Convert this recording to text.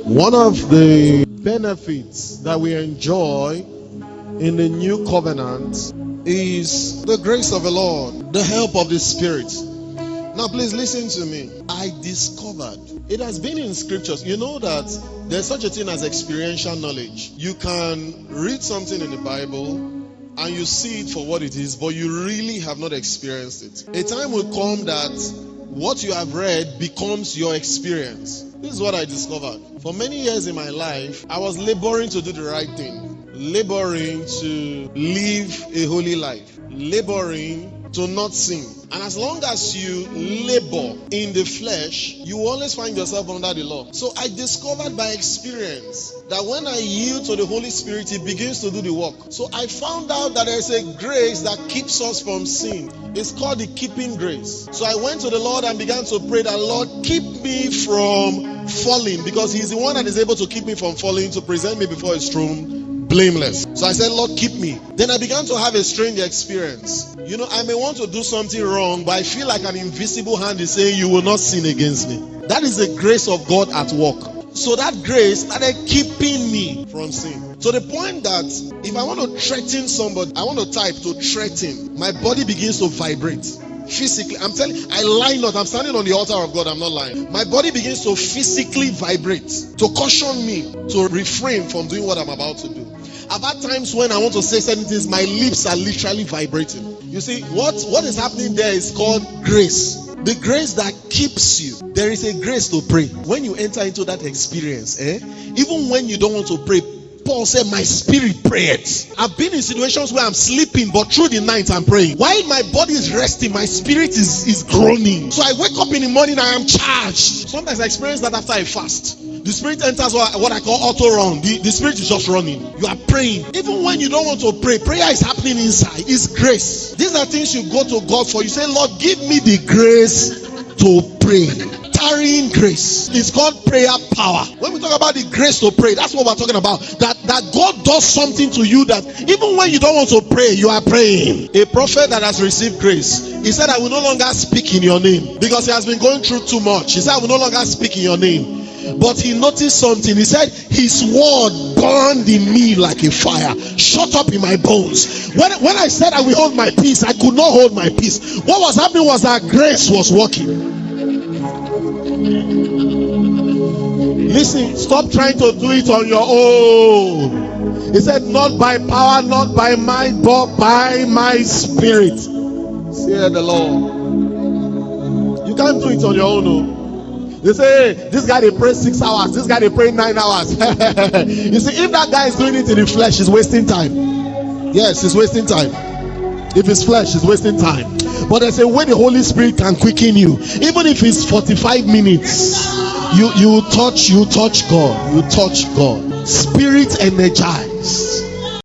One of the benefits that we enjoy in the new covenant is the grace of the Lord, the help of the Spirit. Now please listen to me. I discovered, it has been in scriptures, you know that there's such a thing as experiential knowledge. You can read something in the Bible and you see it for what it is, but you really have not experienced it. A time will come that what you have read becomes your experience. This is what I discovered. For many years in my life, I was laboring to do the right thing, laboring to live a holy life, laboring to not sin. And as long as you labor in the flesh, you always find yourself under the law. So I discovered by experience that when I yield to the Holy Spirit, He begins to do the work. So I found out that there's a grace that keeps us from sin. It's called the keeping grace. So I went to the Lord and began to pray that, Lord, keep me from falling, because He's the one that is able to keep me from falling, to present me before His throne blameless. So I said, Lord, keep me. Then I began to have a strange experience. You know, I may want to do something wrong, but I feel like an invisible hand is saying, you will not sin against me. That is the grace of God at work. So that grace started keeping me from sin. To the point that if I want to threaten somebody, I want to type to threaten, my body begins to vibrate. Physically, I'm telling you, I lie not. I'm standing on the altar of God. I'm not lying. My body begins to physically vibrate to caution me to refrain from doing what I'm about to do. I've had times when I want to say certain things, my lips are literally vibrating. You see, what is happening there is called grace. The grace that keeps you. There is a grace to pray. When you enter into that experience, even when you don't want to pray, Paul said, my spirit prayeth. I've been in situations where I'm sleeping, but through the night I'm praying. While my body is resting, my spirit is groaning. So I wake up in the morning, I am charged. Sometimes I experience that after I fast. The spirit enters what I call auto run. The spirit is just running. You are praying. Even when you don't want to pray, prayer is happening inside. It's grace. These are things you go to God for. You say, Lord, give me the grace to pray. Tarrying grace. It's called prayer power. When we talk about the grace to pray, that's what we're talking about. That God does something to you that even when you don't want to pray, you are praying. A prophet that has received grace, he said, I will no longer speak in your name, because he has been going through too much. He said, I will no longer speak in your name. But he noticed something. He said, his word burned in me like a fire, shut up in my bones. When I said I will hold my peace, I could not hold my peace. What was happening was that grace was working. Listen, stop trying to do it on your own. He said, not by power, not by might, but by my spirit, said the Lord. You can't do it on your own. No. They say, hey, this guy they pray 6 hours, this guy they pray 9 hours. You see, if that guy is doing it in the flesh, he's wasting time. Yes, he's wasting time. If it's flesh, he's wasting time. But there's a way the Holy Spirit can quicken you. Even if it's 45 minutes, you touch God. You touch God. Spirit energized.